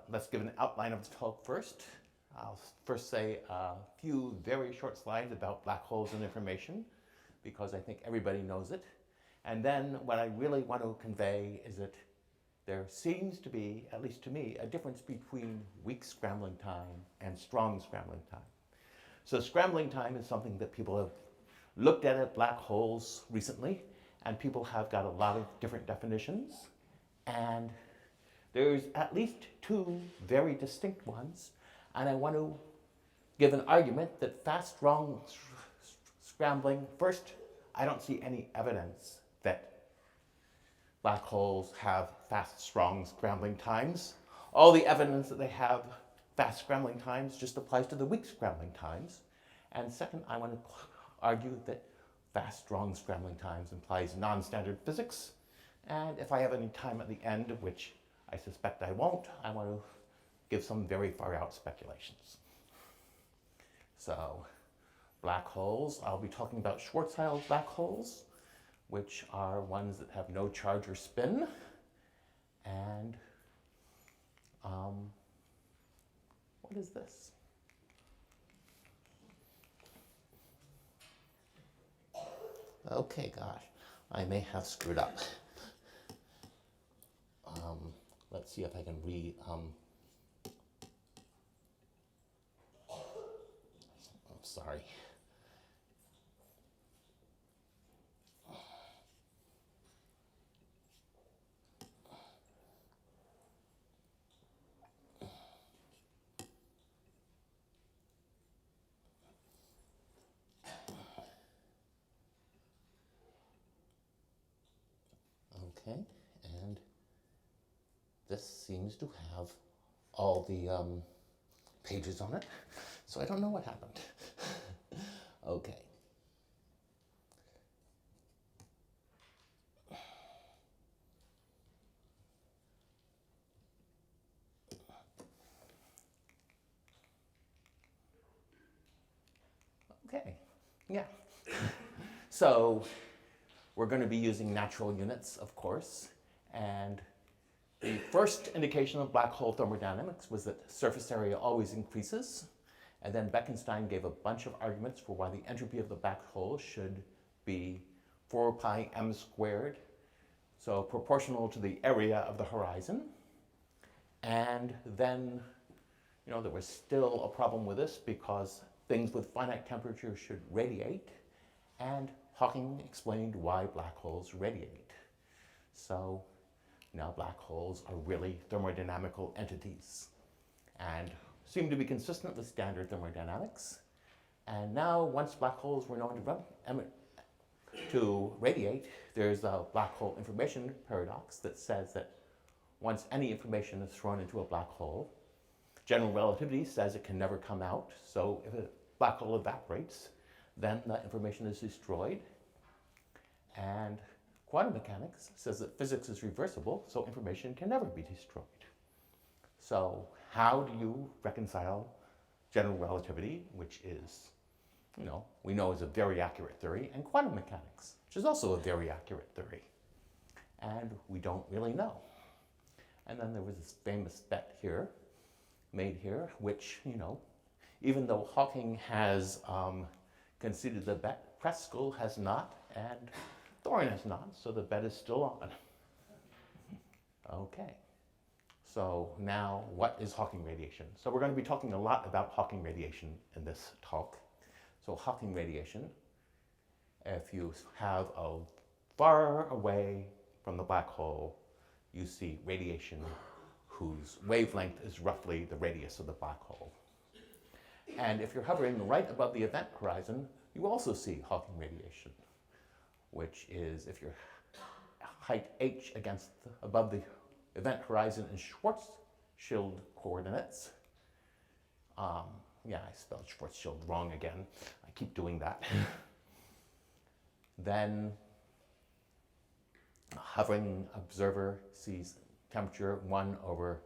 Let's give an outline of the talk first. I'll first say a few very short slides about black holes and information, because I think everybody knows it. And then what I really want to convey is that there seems to be, at least to me, a difference between weak scrambling time and strong scrambling time. So scrambling time is something that people have looked at black holes recently, and people have got a lot of different definitions. And there's at least two very distinct ones, and I want to give an argument that fast, strong scrambling, first, I don't see any evidence that black holes have fast, strong scrambling times. All the evidence that they have fast scrambling times just applies to the weak scrambling times. And second, I want to argue that fast, strong scrambling times implies non-standard physics. And if I have any time at the end, which I suspect I won't, I want to give some very far out speculations. So, black holes, I'll be talking about Schwarzchild black holes, which are ones that have no charge or spin. And what is this? Okay, gosh, I may have screwed up. Let's see if I can I'm sorry. Okay, and this seems to have all the pages on it, so I don't know what happened. Okay. Okay, yeah. So we're going to be using natural units, of course, and the first indication of black hole thermodynamics was that surface area always increases, and then Bekenstein gave a bunch of arguments for why the entropy of the black hole should be 4 pi m squared, so proportional to the area of the horizon. And then, there was still a problem with this because things with finite temperature should radiate, and Hawking explained why black holes radiate. So now black holes are really thermodynamical entities and seem to be consistent with standard thermodynamics. And now, once black holes were known to radiate, there's a black hole information paradox that says that once any information is thrown into a black hole, general relativity says it can never come out. So if a black hole evaporates, then the information is destroyed. And quantum mechanics says that physics is reversible, so information can never be destroyed. So how do you reconcile general relativity, which is, we know is a very accurate theory, and quantum mechanics, which is also a very accurate theory? And we don't really know. And then there was this famous bet made here, which, even though Hawking has conceded the bet, Preskel has not, and Thorne has not, so the bet is still on. Okay, so now what is Hawking radiation? So we're going to be talking a lot about Hawking radiation in this talk. So Hawking radiation, if you have a far away from the black hole, you see radiation whose wavelength is roughly the radius of the black hole. And if you're hovering right above the event horizon, you also see Hawking radiation, which is if your height h above the event horizon in Schwarzchild coordinates. Yeah, I spelled Schwarzchild wrong again. I keep doing that. Then a hovering observer sees temperature 1 over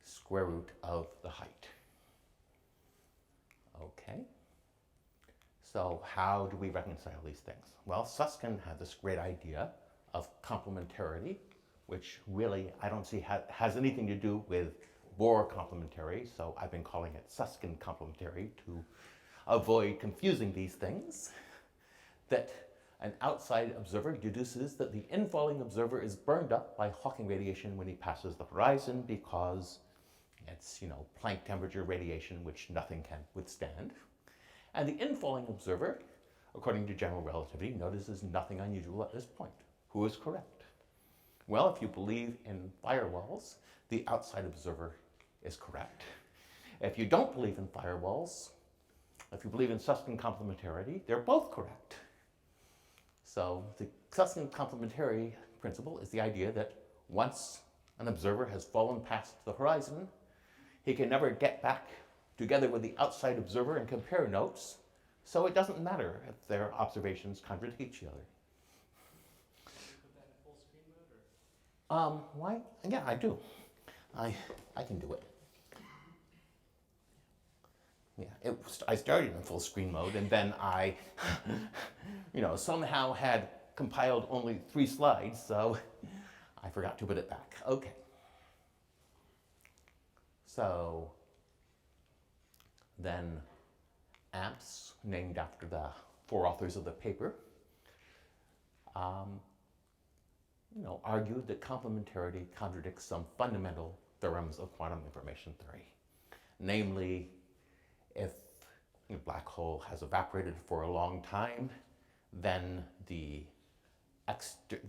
square root of the height. Okay. So how do we reconcile these things? Well, Susskind had this great idea of complementarity, which really I don't see has anything to do with Bohr complementary, so I've been calling it Susskind complementary to avoid confusing these things, that an outside observer deduces that the infalling observer is burned up by Hawking radiation when he passes the horizon because it's, Planck temperature radiation, which nothing can withstand. And the infalling observer, according to general relativity, notices nothing unusual at this point. Who is correct? Well, if you believe in firewalls, the outside observer is correct. If you don't believe in firewalls, if you believe in Susskind complementarity, they're both correct. So the Susskind complementary principle is the idea that once an observer has fallen past the horizon, he can never get back together with the outside observer and compare notes, so it doesn't matter if their observations contradict each other. Put that in full screen mode, or? Why? Yeah, I do. I can do it. Yeah, I started in full screen mode, and then I, somehow had compiled only 3 slides, so I forgot to put it back. Okay. So then AMPS, named after the 4 authors of the paper, argued that complementarity contradicts some fundamental theorems of quantum information theory. Namely, if a black hole has evaporated for a long time, then the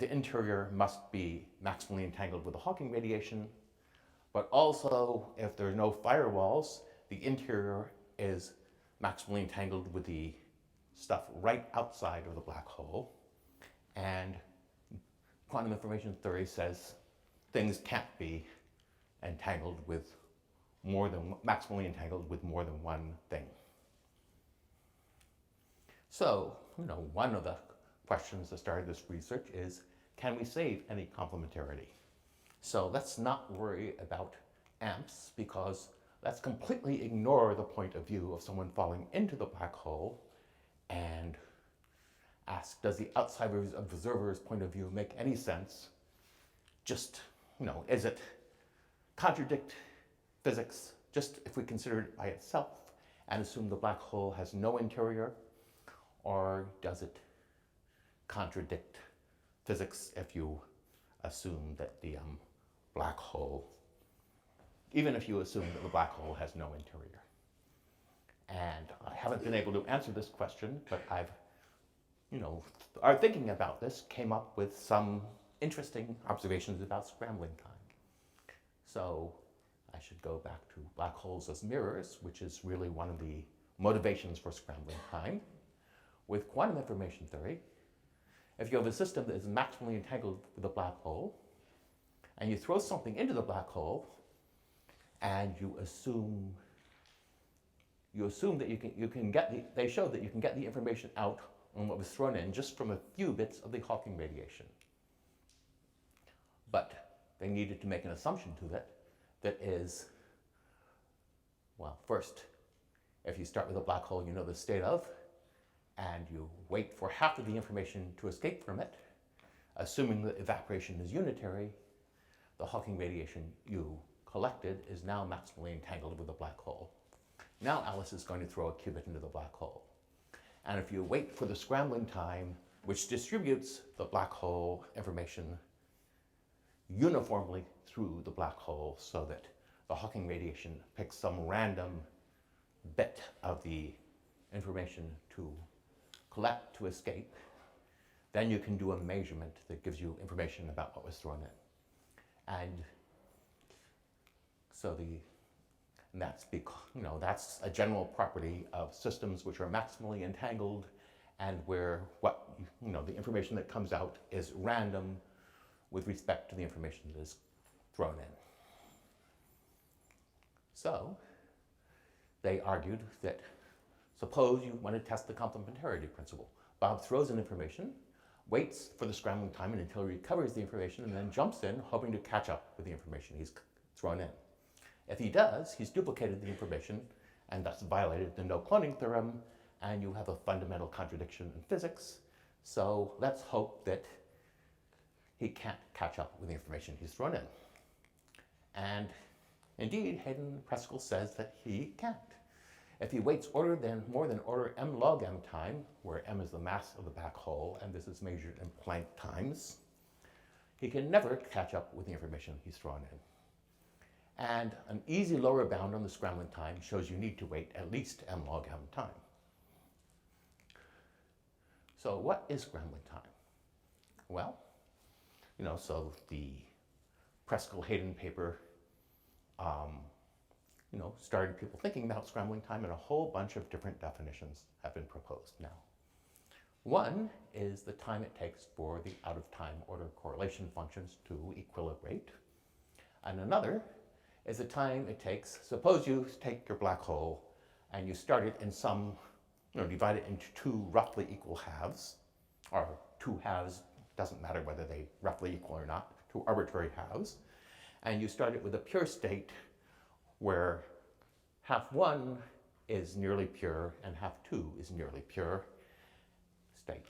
interior must be maximally entangled with the Hawking radiation. But also, if there are no firewalls, the interior is maximally entangled with the stuff right outside of the black hole. And quantum information theory says things can't be entangled with maximally entangled with more than one thing. So, one of the questions that started this research is, can we save any complementarity? So let's not worry about AMPS, because let's completely ignore the point of view of someone falling into the black hole and ask, does the outside observer's point of view make any sense? Just, is it contradict physics, just if we consider it by itself and assume the black hole has no interior, or does it contradict physics if you assume that the black hole, even if you assume that the black hole has no interior? And I haven't been able to answer this question, but our thinking about this came up with some interesting observations about scrambling time. So I should go back to black holes as mirrors, which is really one of the motivations for scrambling time. With quantum information theory, if you have a system that is maximally entangled with a black hole, and you throw something into the black hole, and you assume that you can get they showed that you can get the information out on what was thrown in just from a few bits of the Hawking radiation. But they needed to make an assumption to that is, well, first, if you start with a black hole you know the state of, and you wait for half of the information to escape from it, assuming that evaporation is unitary, the Hawking radiation you collected is now maximally entangled with the black hole. Now Alice is going to throw a qubit into the black hole. And if you wait for the scrambling time, which distributes the black hole information uniformly through the black hole so that the Hawking radiation picks some random bit of the information to collect to escape, then you can do a measurement that gives you information about what was thrown in. And so that's a general property of systems which are maximally entangled and where the information that comes out is random with respect to the information that is thrown in. So they argued that suppose you want to test the complementarity principle. Bob throws in information, waits for the scrambling time until he recovers the information, and then jumps in hoping to catch up with the information he's thrown in. If he does, he's duplicated the information and thus violated the no cloning theorem, and you have a fundamental contradiction in physics. So let's hope that he can't catch up with the information he's thrown in. And indeed, Hayden-Preskel says that he can't. If he waits more than order m log m time, where m is the mass of the black hole, and this is measured in Planck times, he can never catch up with the information he's thrown in. And an easy lower bound on the scrambling time shows you need to wait at least m log m time. So what is scrambling time? Well, so the Preskel-Hayden paper started people thinking about scrambling time, and a whole bunch of different definitions have been proposed now. One is the time it takes for the out-of-time order correlation functions to equilibrate. And another is the time it takes, suppose you take your black hole and you start it in some, divide it into two roughly equal halves, or two halves, doesn't matter whether they roughly equal or not, two arbitrary halves, and you start it with a pure state where half one is nearly pure and half two is nearly pure state.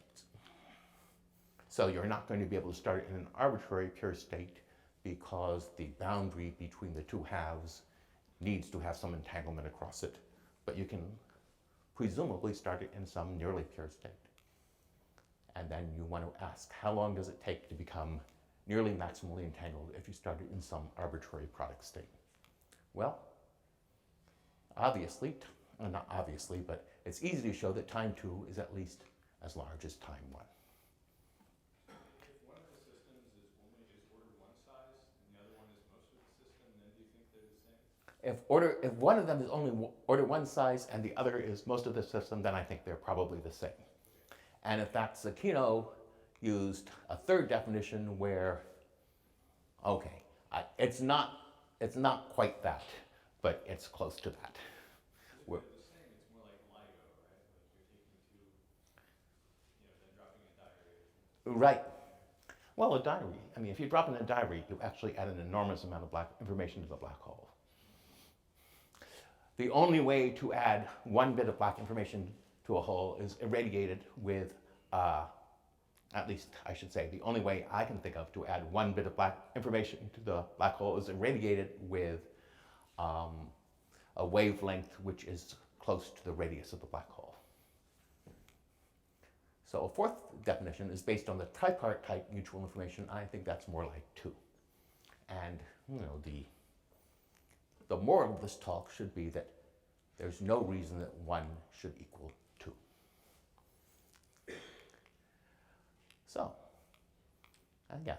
So you're not going to be able to start it in an arbitrary pure state because the boundary between the two halves needs to have some entanglement across it, but you can presumably start it in some nearly pure state. And then you want to ask, how long does it take to become nearly maximally entangled if you start it in some arbitrary product state? Well, obviously, not obviously, but it's easy to show that time 2 is at least as large as time 1. If one of the systems is only order 1 size and the other one is most of the system, then do you think they're the same? If one of them is only order 1 size and the other is most of the system, then I think they're probably the same. And in fact, Sakino used a third definition where, okay, it's not quite that, but it's close to that. If they're the same, it's more like LIGO, right? Like you're taking two, then dropping a diary. Right. Well, a diary, if you drop in a diary, you actually add an enormous amount of black information to the black hole. The only way to add one bit of black information to a hole is irradiated with, at least I should say, the only way I can think of to add one bit of black information to the black hole is irradiated with a wavelength which is close to the radius of the black hole. So a fourth definition is based on the tripartite mutual information. I think that's more like 2. And the moral of this talk should be that there's no reason that 1 should equal 2. So,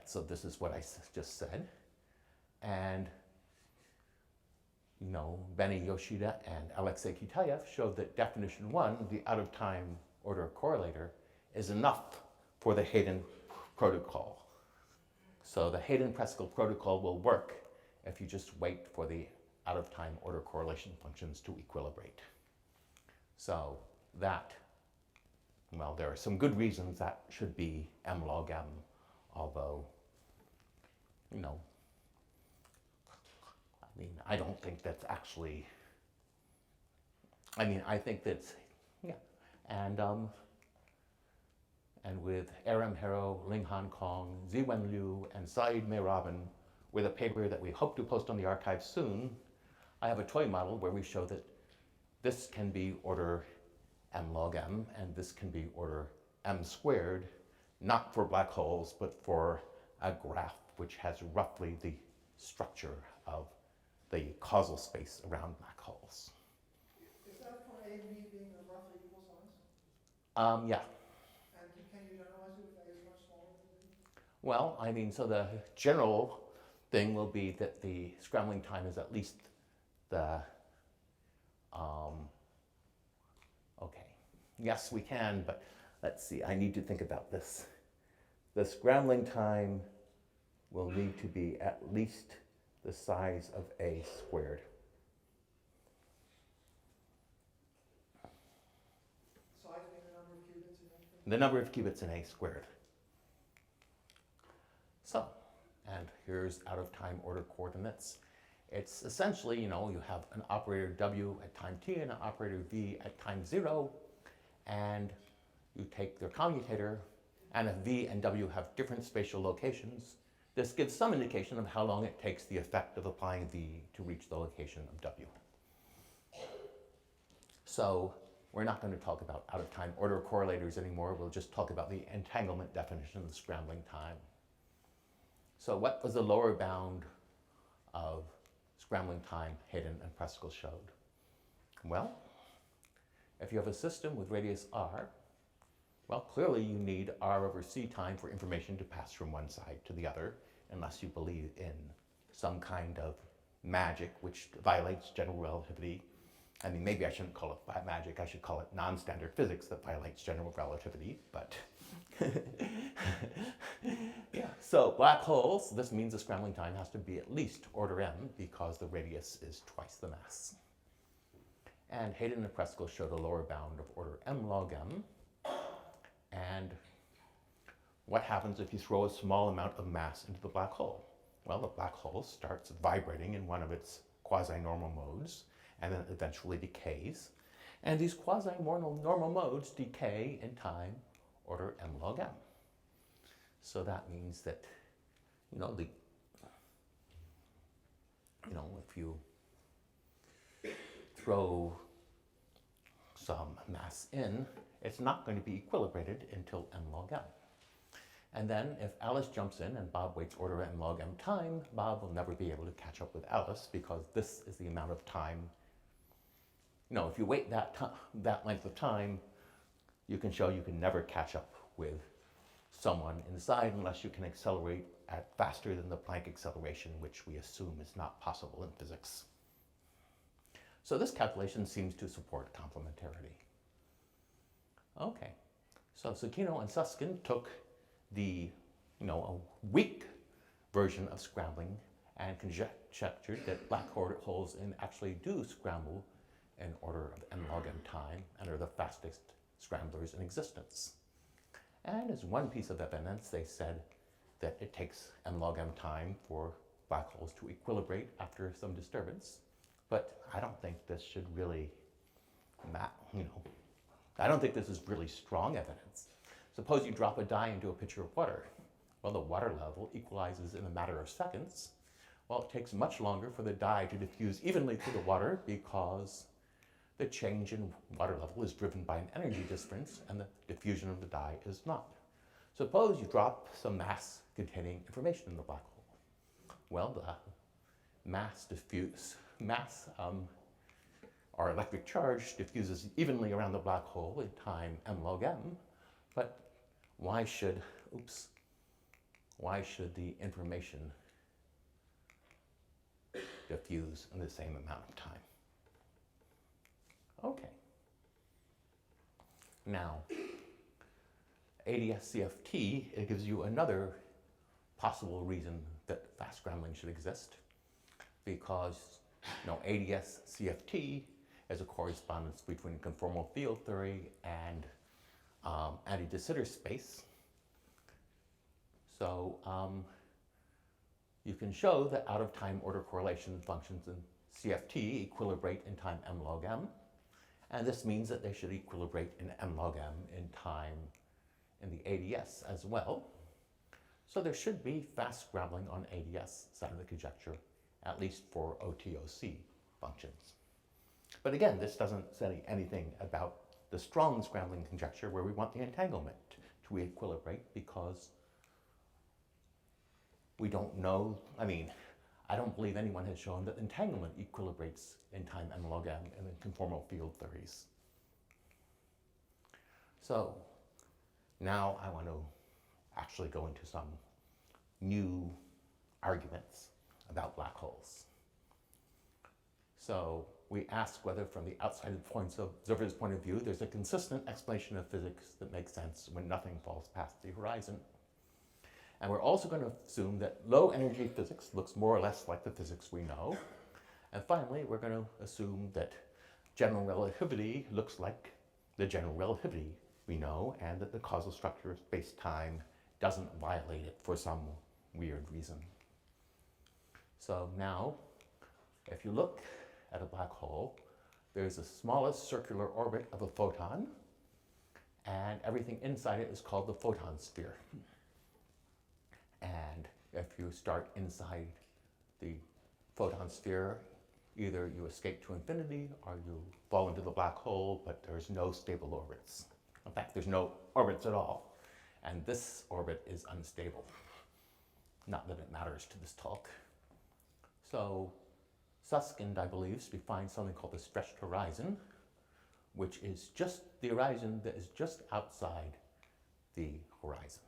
so this is what I just said. And, Benny Yoshida and Alexei Kitaev showed that definition 1, the out-of-time order correlator, is enough for the Hayden protocol. So the Hayden-Preskel protocol will work if you just wait for the out-of-time order correlation functions to equilibrate. So that, there are some good reasons that should be m log m, although, I don't think that's actually, I think that's, and with Aram Hero, Linghan Kong, Ziwen Liu, and Saeed Mehraban, with a paper that we hope to post on the archive soon, I have a toy model where we show that this can be order m log m, and this can be order m squared, not for black holes, but for a graph which has roughly the structure of the causal space around black holes. Is that for A and B being a roughly equal size? Yeah. And can you generalize it if A is much smaller than B? Well, so the general thing will be that the scrambling time is at least the, okay. Yes, we can, but let's see, I need to think about this. The scrambling time will need to be at least the size of A squared. Size being the number of qubits in A? The number of qubits in A squared. So, and here's out-of-time order coordinates. It's essentially, you have an operator W at time t and an operator V at time 0, and you take their commutator And if V and W have different spatial locations, this gives some indication of how long it takes the effect of applying V to reach the location of W. So we're not going to talk about out-of-time order correlators anymore. We'll just talk about the entanglement definition of the scrambling time. So what was the lower bound of scrambling time Hayden and Preskel showed? Well, if you have a system with radius r, well, clearly you need r over c time for information to pass from one side to the other, unless you believe in some kind of magic which violates general relativity. I mean, maybe I shouldn't call it magic, I should call it non-standard physics that violates general relativity, but yeah. So black holes, this means the scrambling time has to be at least order m because the radius is twice the mass. And Hayden and Preskel showed a lower bound of order m log m. And what happens if you throw a small amount of mass into the black hole? Well, the black hole starts vibrating in one of its quasi-normal modes, and then eventually decays. And these quasi-normal modes decay in time order m log m. So that means that, if you throw some mass in, it's not going to be equilibrated until m log m. And then if Alice jumps in and Bob waits order m log m time, Bob will never be able to catch up with Alice because this is the amount of time. If you wait that length of time, you can show you can never catch up with someone inside unless you can accelerate at faster than the Planck acceleration, which we assume is not possible in physics. So this calculation seems to support complementarity. Okay, so Sakino and Susskind took the, a weak version of scrambling and conjectured that black holes actually do scramble in order of n log m time and are the fastest scramblers in existence. And as one piece of evidence, they said that it takes m log m time for black holes to equilibrate after some disturbance. But I don't think this should really I don't think this is really strong evidence. Suppose you drop a dye into a pitcher of water. Well, the water level equalizes in a matter of seconds. Well, it takes much longer for the dye to diffuse evenly through the water because the change in water level is driven by an energy difference and the diffusion of the dye is not. Suppose you drop some mass containing information in the black hole. Well, the our electric charge diffuses evenly around the black hole in time m log m, but why should the information diffuse in the same amount of time? Okay. Now, ADS-CFT, it gives you another possible reason that fast scrambling should exist, because ADS-CFT is a correspondence between conformal field theory and anti-de Sitter space. So you can show that out-of-time order correlation functions in CFT equilibrate in time m log m, and this means that they should equilibrate in m log m in time in the ADS as well. So there should be fast scrambling on ADS side of the conjecture, at least for OTOC functions. But again, this doesn't say anything about the strong scrambling conjecture where we want the entanglement to equilibrate, because we don't know. I don't believe anyone has shown that entanglement equilibrates in time m log m in the conformal field theories. So now I want to actually go into some new arguments about black holes. So we ask whether from the outside observer's point of view, there's a consistent explanation of physics that makes sense when nothing falls past the horizon. And we're also going to assume that low energy physics looks more or less like the physics we know. And finally, we're going to assume that general relativity looks like the general relativity we know, and that the causal structure of space-time doesn't violate it for some weird reason. So now, if you look at a black hole, there's the smallest circular orbit of a photon, and everything inside it is called the photon sphere. And if you start inside the photon sphere, either you escape to infinity or you fall into the black hole, but there's no stable orbits. In fact, there's no orbits at all. And this orbit is unstable. Not that it matters to this talk. So Susskind, I believe, defines something called the stretched horizon, which is just the horizon that is just outside the horizon,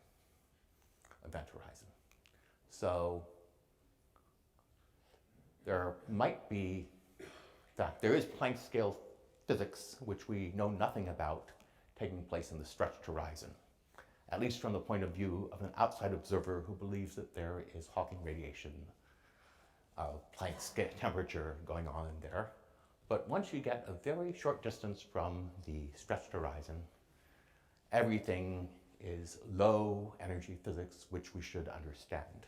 event horizon. So there might be, in fact, there is Planck scale physics, which we know nothing about, taking place in the stretched horizon, at least from the point of view of an outside observer who believes that there is Hawking radiation of Planck scale temperature going on in there. But once you get a very short distance from the stretched horizon, everything is low energy physics, which we should understand.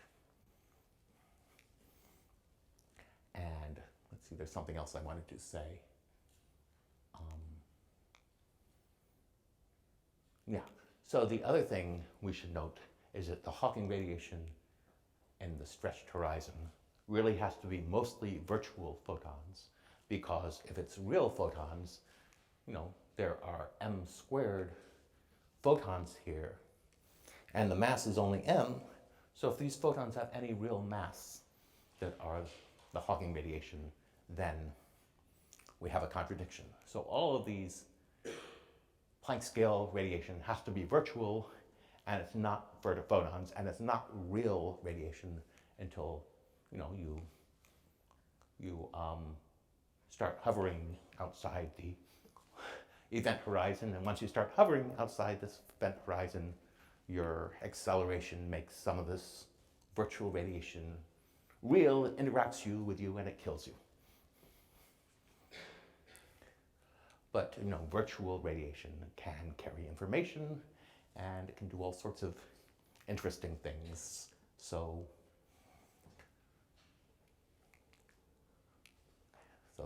And let's see, there's something else I wanted to say. Yeah, so the other thing we should note is that the Hawking radiation in the stretched horizon really has to be mostly virtual photons, because if it's real photons, there are m squared photons here, and the mass is only m, so if these photons have any real mass that are the Hawking radiation, then we have a contradiction. So all of these Planck scale radiation has to be virtual, and it's not photons, and it's not real radiation until you start hovering outside the event horizon, and once you start hovering outside this event horizon, your acceleration makes some of this virtual radiation real, it interacts with you, and it kills you. But virtual radiation can carry information, and it can do all sorts of interesting things. So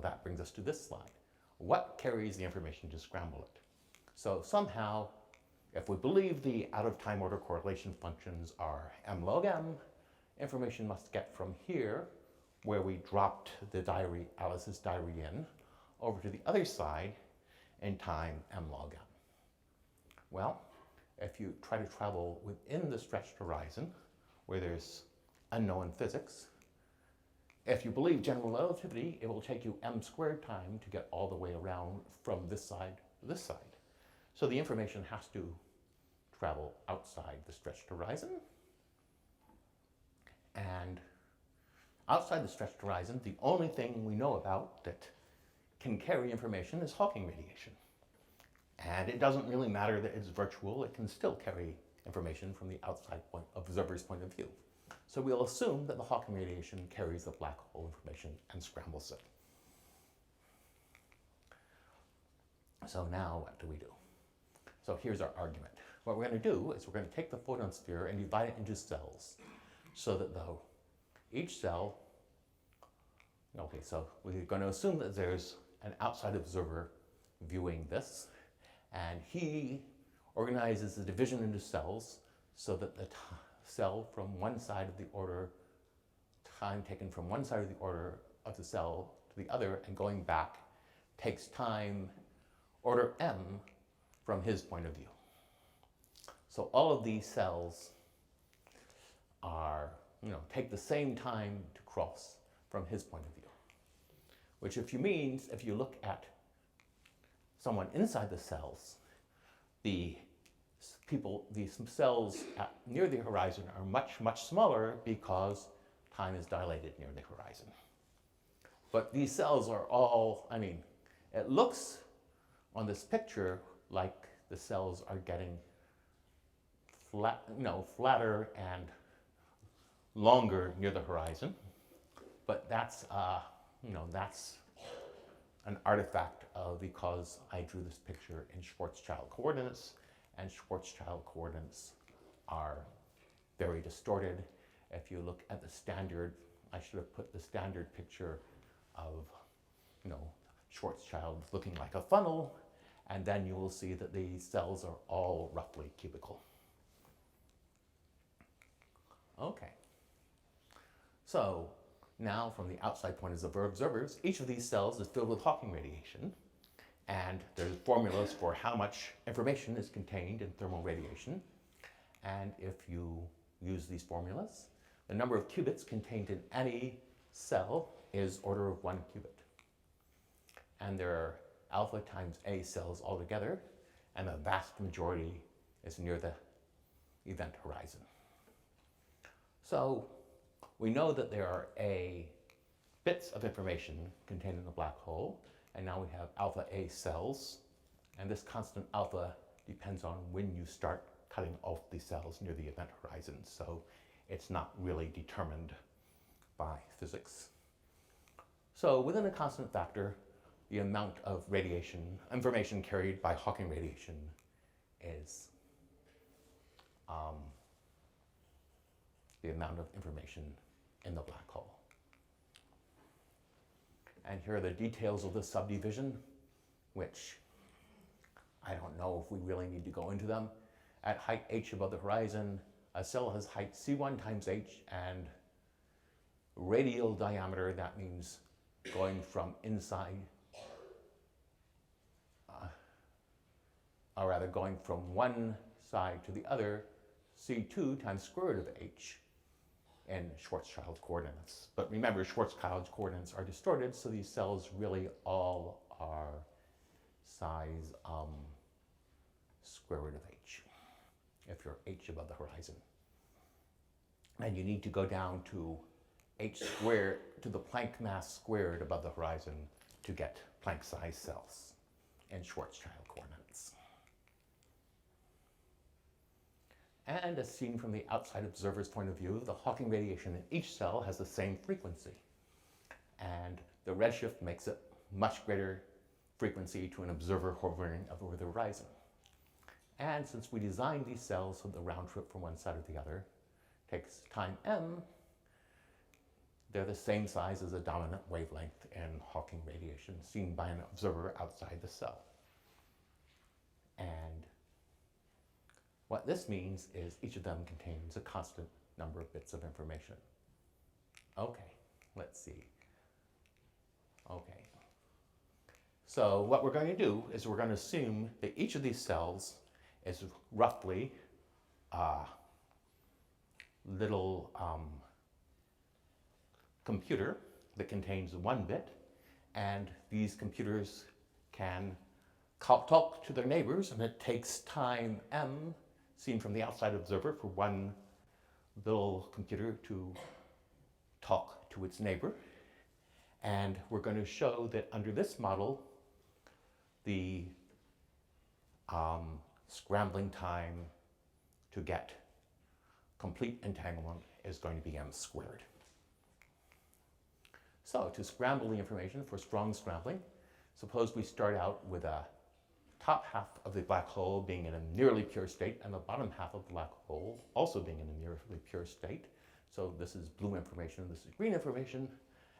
that brings us to this slide. What carries the information to scramble it? So somehow, if we believe the out-of-time order correlation functions are m log m, information must get from here, where we dropped the diary, Alice's diary in, over to the other side in time m log m. Well, if you try to travel within the stretched horizon, where there's unknown physics, if you believe general relativity, it will take you m squared time to get all the way around from this side to this side. So the information has to travel outside the stretched horizon. And outside the stretched horizon, the only thing we know about that can carry information is Hawking radiation. And it doesn't really matter that it's virtual, it can still carry information from the outside observer's point of view. So we'll assume that the Hawking radiation carries the black hole information and scrambles it. So now what do we do? So here's our argument. What we're going to do is we're going to take the photon sphere and divide it into cells, so that each cell, so we're going to assume that there's an outside observer viewing this, and he organizes the division into cells so that the cell from one side of the order, time taken from one side of the order of the cell to the other and going back, takes time order m from his point of view. So all of these cells are, take the same time to cross from his point of view. Which if you look at someone inside the cells, the cells near the horizon are much, much smaller because time is dilated near the horizon. But these cells are all, it looks on this picture like the cells are getting flatter and longer near the horizon, but that's an artifact because I drew this picture in Schwarzchild coordinates, and Schwarzchild coordinates are very distorted. If you look at the standard, I should have put the standard picture of, Schwarzchild looking like a funnel, And then you will see that the cells are all roughly cubical. Okay. So now from the outside point as observers, each of these cells is filled with Hawking radiation. And there's formulas for how much information is contained in thermal radiation. And if you use these formulas, the number of qubits contained in any cell is order of 1 qubit. And there are alpha times A cells altogether, and the vast majority is near the event horizon. So we know that there are A bits of information contained in the black hole, and now we have alpha A cells, and this constant alpha depends on when you start cutting off the cells near the event horizon, so it's not really determined by physics. So within a constant factor, the amount of radiation, information carried by Hawking radiation is the amount of information in the black hole. And here are the details of the subdivision, which I don't know if we really need to go into them. At height h above the horizon, a cell has height c1 times h, and radial diameter, that means going from inside, or rather going from one side to the other, c2 times square root of h in Schwarzchild coordinates. But remember, Schwarzchild coordinates are distorted, so these cells really all are size square root of h, if you're h above the horizon. And you need to go down to h squared, to the Planck mass squared above the horizon to get Planck-sized cells in Schwarzchild coordinates. And as seen from the outside observer's point of view, the Hawking radiation in each cell has the same frequency. And the redshift makes it much greater frequency to an observer hovering over the horizon. And since we designed these cells so the round trip from one side to the other takes time m, they're the same size as the dominant wavelength in Hawking radiation seen by an observer outside the cell. And what this means is each of them contains a constant number of bits of information. Okay, let's see. Okay. So what we're going to do is we're going to assume that each of these cells is roughly a little computer that contains 1 bit, and these computers can talk to their neighbors, and it takes time m, seen from the outside observer, for one little computer to talk to its neighbor. And we're going to show that under this model, the scrambling time to get complete entanglement is going to be m squared. So to scramble the information for strong scrambling, suppose we start out with a top half of the black hole being in a nearly pure state and the bottom half of the black hole also being in a nearly pure state. So this is blue information, this is green information.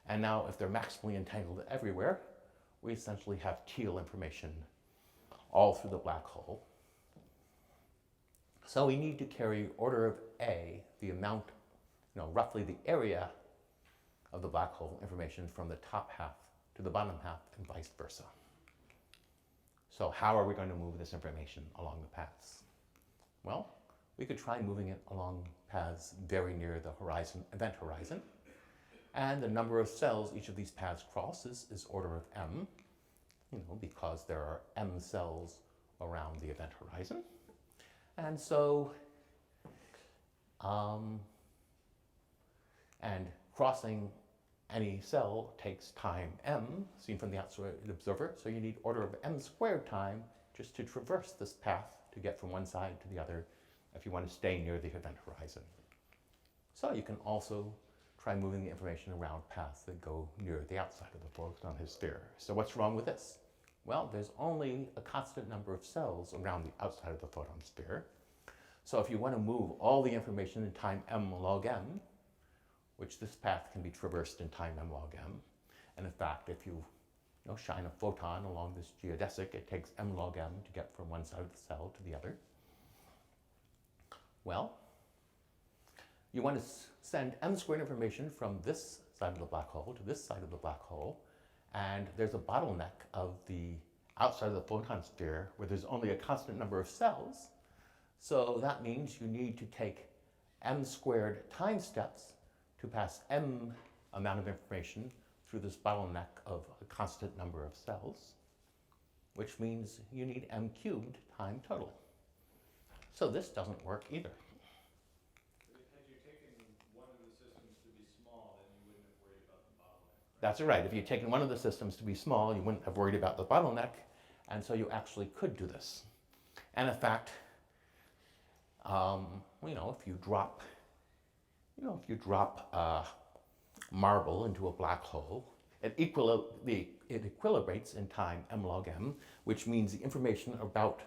And now if they're maximally entangled everywhere, we essentially have teal information all through the black hole. So we need to carry order of A, the amount, roughly the area of the black hole information from the top half to the bottom half and vice versa. So how are we going to move this information along the paths? Well, we could try moving it along paths very near the horizon, event horizon. And the number of cells each of these paths crosses is order of m, because there are m cells around the event horizon. And so, and crossing any cell takes time m, seen from the outside observer, so you need order of m squared time just to traverse this path to get from one side to the other if you want to stay near the event horizon. So you can also try moving the information around paths that go near the outside of the photon sphere. So what's wrong with this? Well, there's only a constant number of cells around the outside of the photon sphere. So if you want to move all the information in time m log m, which this path can be traversed in time m log m, and in fact, if you shine a photon along this geodesic, it takes m log m to get from one side of the cell to the other. Well, you want to send m squared information from this side of the black hole to this side of the black hole, and there's a bottleneck of the outside of the photon sphere where there's only a constant number of cells. So that means you need to take m squared time steps to pass m amount of information through this bottleneck of a constant number of cells, which means you need m cubed time total. So this doesn't work either. Had you taken one of the systems to be small, then you wouldn't have worried about the bottleneck, right? That's right. If you'd taken one of the systems to be small, you wouldn't have worried about the bottleneck, and so you actually could do this. And in fact, if you drop marble into a black hole, it equilibrates in time m log m, which means the information about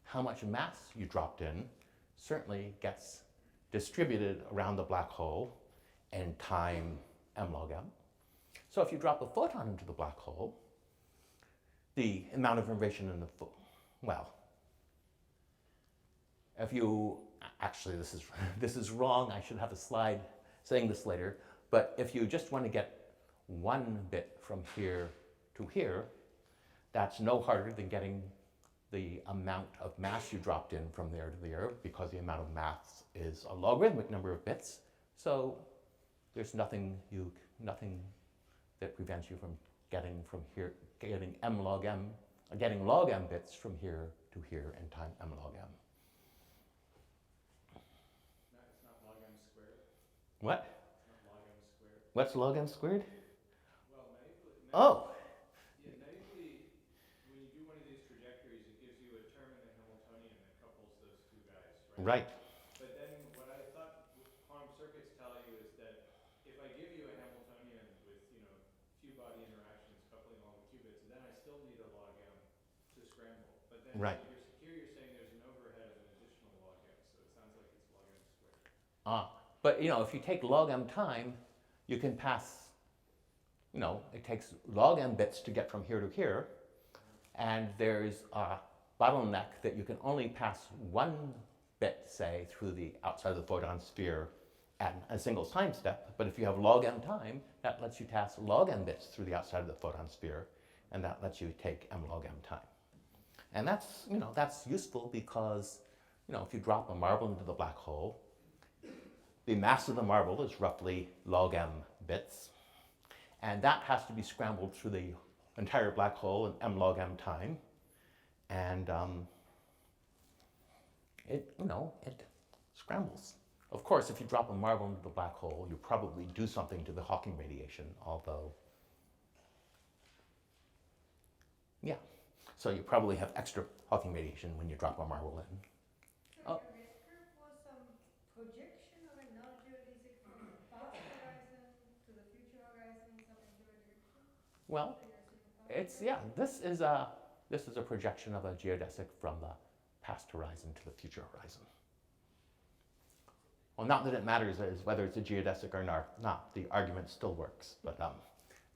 how much mass you dropped in certainly gets distributed around the black hole in time m log m. So if you drop a photon into the black hole, the amount of information in this is wrong. I should have a slide saying this later. But if you just want to get one bit from here to here, that's no harder than getting the amount of mass you dropped in from there to there, because the amount of mass is a logarithmic number of bits. So there's nothing that prevents you from getting log m bits from here to here in time m log m. It's not log m squared? What? It's not log m squared? What's log m squared? Well, Oh. Yeah, naively, when you do one of these trajectories, it gives you a term in the Hamiltonian that couples those two guys, right? Right. But then what I thought quantum circuits tell you is that if I give you a Hamiltonian with, few body interactions coupling all the qubits, then I still need a log m to scramble. But then Right. here you're saying there's an overhead of an additional log m, so it sounds like it's log m squared. But if you take log m time, you can pass, it takes log m bits to get from here to here, and there's a bottleneck that you can only pass one bit, say, through the outside of the photon sphere at a single time step. But if you have log m time, that lets you pass log m bits through the outside of the photon sphere, and that lets you take m log m time. And that's useful because, if you drop a marble into the black hole, the mass of the marble is roughly log m bits, and that has to be scrambled through the entire black hole in m log m time, and it scrambles. Of course, if you drop a marble into the black hole, you probably do something to the Hawking radiation, although, yeah. So you probably have extra Hawking radiation when you drop a marble in. So your risk curve was some projection of a non-geodesic from the past horizon to the future horizon, some angular direction? Well, this is a projection of a geodesic from the past horizon to the future horizon. Well, not that it matters whether it's a geodesic or not. The argument still works. But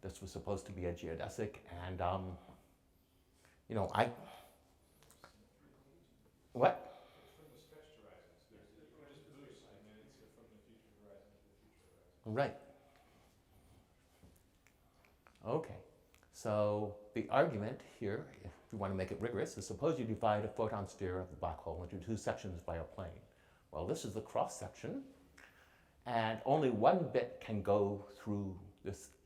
this was supposed to be a geodesic, and what? It's from the stretched horizons. You just boost, and then it's from the future horizon to the future horizon. Right. Okay. So the argument here, if you want to make it rigorous, is suppose you divide a photon sphere of the black hole into two sections by a plane. Well, this is the cross section, and only one bit can go through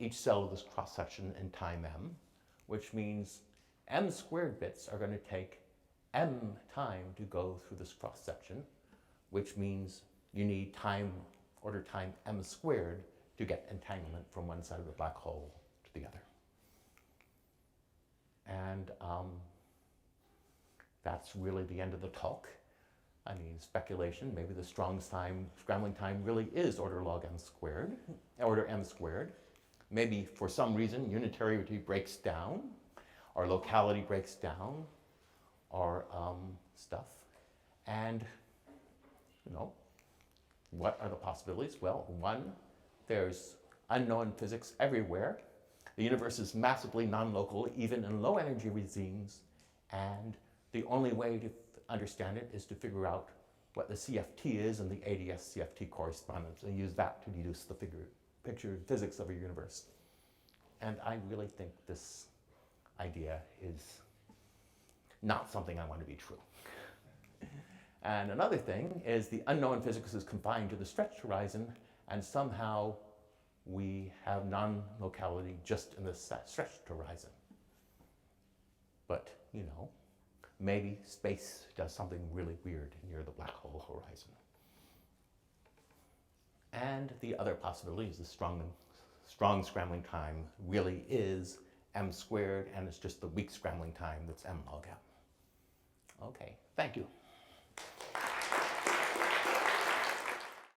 each cell of this cross section in time m, which means m squared bits are going to take m time to go through this cross section, which means you need order time m squared to get entanglement from one side of the black hole to the other. And that's really the end of the talk. I mean, speculation, maybe the scrambling time really is order m squared. Maybe for some reason unitarity breaks down, or locality breaks down, or stuff. And, what are the possibilities? Well, one, there's unknown physics everywhere The universe is massively non-local, even in low energy regimes, and the only way to understand it is to figure out what the CFT is and the ADS CFT correspondence, and use that to deduce the picture physics of a universe. And I really think this idea is not something I want to be true. And another thing is the unknown physics is confined to the stretched horizon, and somehow we have non-locality just in the stretched horizon. But, you know, maybe space does something really weird near the black hole horizon. And the other possibility is the strong scrambling time really is m squared, and it's just the weak scrambling time that's m log m. Okay, thank you.